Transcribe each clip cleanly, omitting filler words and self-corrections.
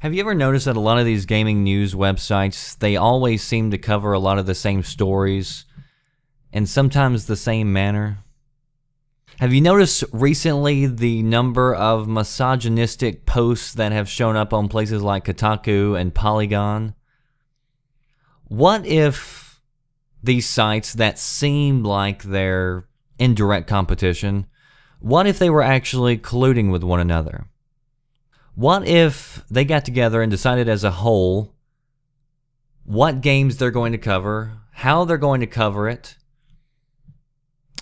Have you ever noticed that a lot of these gaming news websites, they always seem to cover a lot of the same stories and sometimes the same manner? Have you noticed recently the number of misogynistic posts that have shown up on places like Kotaku and Polygon? What if these sites that seem like they're in direct competition, what if they were actually colluding with one another? What if they got together and decided as a whole what games they're going to cover, how they're going to cover it,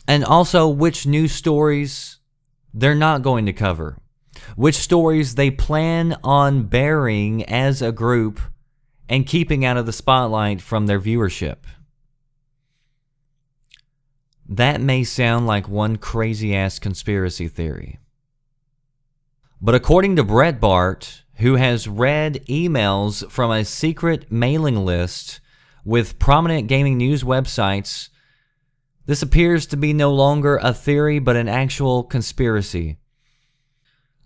and also which news stories they're not going to cover, which stories they plan on burying as a group and keeping out of the spotlight from their viewership? That may sound like one crazy-ass conspiracy theory. But according to Brett Bart, who has read emails from a secret mailing list with prominent gaming news websites, this appears to be no longer a theory but an actual conspiracy.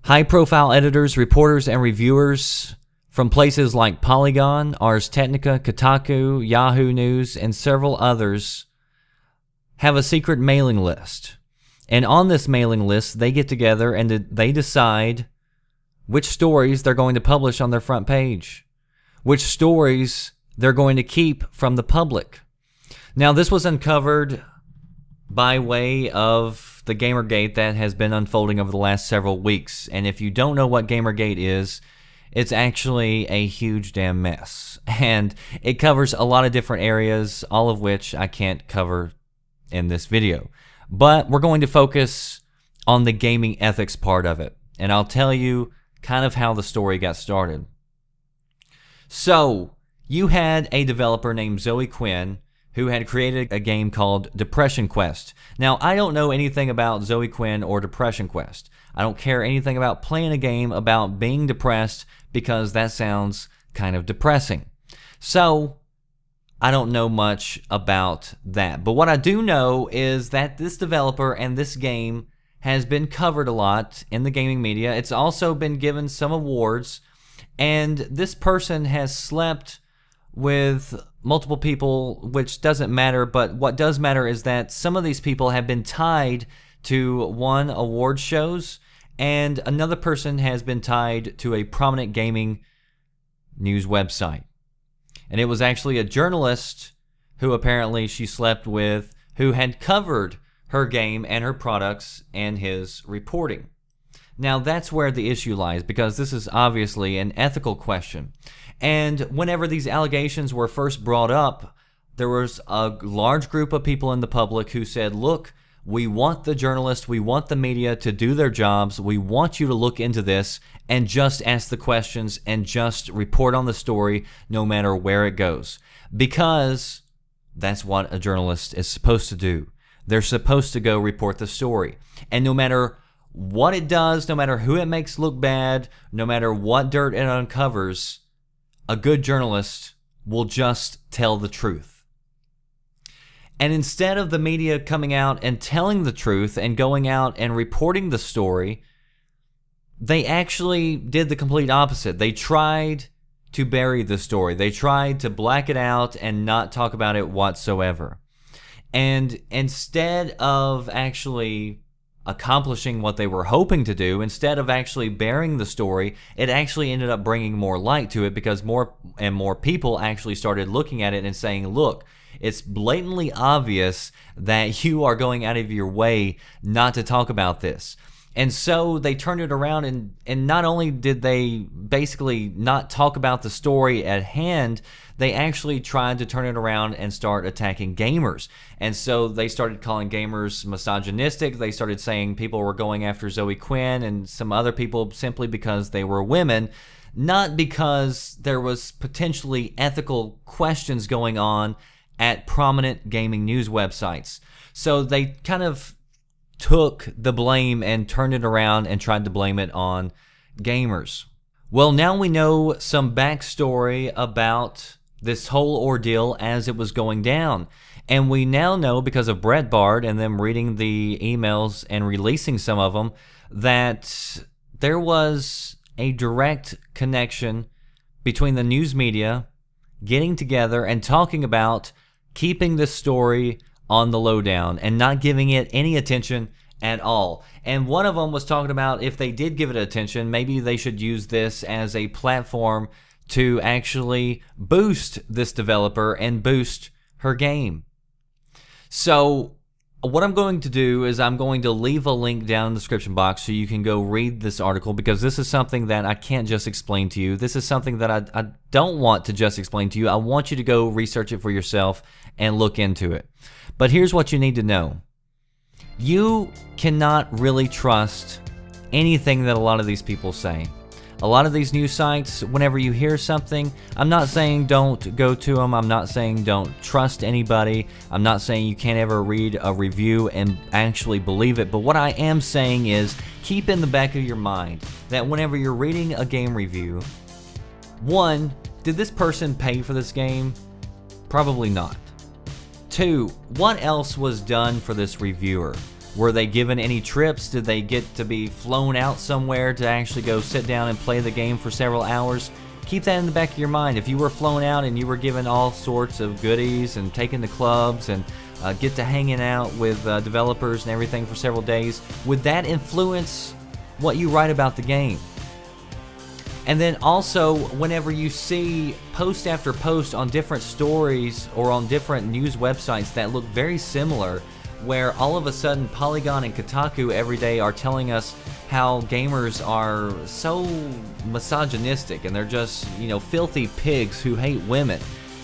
High-profile editors, reporters, and reviewers from places like Polygon, Ars Technica, Kotaku, Yahoo News, and several others have a secret mailing list. And on this mailing list, they get together and they decide which stories they're going to publish on their front page, which stories they're going to keep from the public. Now, this was uncovered by way of the Gamergate that has been unfolding over the last several weeks. And if you don't know what Gamergate is, it's actually a huge damn mess. And it covers a lot of different areas, all of which I can't cover in this video. But we're going to focus on the gaming ethics part of it. And I'll tell you kind of how the story got started. So, you had a developer named Zoe Quinn who had created a game called Depression Quest. Now, I don't know anything about Zoe Quinn or Depression Quest. I don't care anything about playing a game about being depressed because that sounds kind of depressing. So, I don't know much about that. But what I do know is that this developer and this game has been covered a lot in the gaming media. It's also been given some awards. And this person has slept with multiple people, which doesn't matter. But what does matter is that some of these people have been tied to one award shows, and another person has been tied to a prominent gaming news website. And it was actually a journalist who apparently she slept with who had covered her game and her products and his reporting. Now that's where the issue lies, because this is obviously an ethical question. And whenever these allegations were first brought up, there was a large group of people in the public who said, look, we want the journalists, we want the media to do their jobs, we want you to look into this and just ask the questions and just report on the story no matter where it goes. Because that's what a journalist is supposed to do. They're supposed to go report the story. And no matter what it does, no matter who it makes look bad, no matter what dirt it uncovers, a good journalist will just tell the truth. And instead of the media coming out and telling the truth and going out and reporting the story, they actually did the complete opposite. They tried to bury the story. They tried to black it out and not talk about it whatsoever. And instead of actually accomplishing what they were hoping to do, instead of actually burying the story, it actually ended up bringing more light to it, because more and more people actually started looking at it and saying, look, it's blatantly obvious that you are going out of your way not to talk about this. And so they turned it around, and not only did they basically not talk about the story at hand, they actually tried to turn it around and start attacking gamers. And so they started calling gamers misogynistic. They started saying people were going after Zoe Quinn and some other people simply because they were women, not because there was potentially ethical questions going on at prominent gaming news websites. So they kind of took the blame and turned it around and tried to blame it on gamers. Well, now we know some backstory about this whole ordeal as it was going down. And we now know, because of Brett Bart and them reading the emails and releasing some of them, that there was a direct connection between the news media getting together and talking about keeping this story on the lowdown and not giving it any attention at all. And one of them was talking about if they did give it attention, maybe they should use this as a platform to actually boost this developer and boost her game. So what I'm going to do is I'm going to leave a link down in the description box so you can go read this article, because this is something that I can't just explain to you. This is something that I don't want to just explain to you. I want you to go research it for yourself and look into it. But here's what you need to know. You cannot really trust anything that a lot of these people say. A lot of these news sites, whenever you hear something, I'm not saying don't go to them. I'm not saying don't trust anybody. I'm not saying you can't ever read a review and actually believe it. But what I am saying is keep in the back of your mind that whenever you're reading a game review, one, did this person pay for this game? Probably not. Two, what else was done for this reviewer? Were they given any trips? Did they get to be flown out somewhere to actually go sit down and play the game for several hours? Keep that in the back of your mind. If you were flown out and you were given all sorts of goodies and taken to clubs and get to hanging out with developers and everything for several days, would that influence what you write about the game? And then also, whenever you see post after post on different stories or on different news websites that look very similar, where all of a sudden Polygon and Kotaku every day are telling us how gamers are so misogynistic and they're just, you know, filthy pigs who hate women.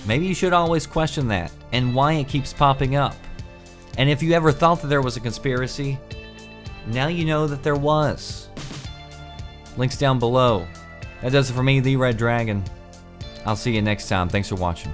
Maybe you should always question that and why it keeps popping up. And if you ever thought that there was a conspiracy, now you know that there was. Links down below. That does it for me, The Red Dragon. I'll see you next time. Thanks for watching.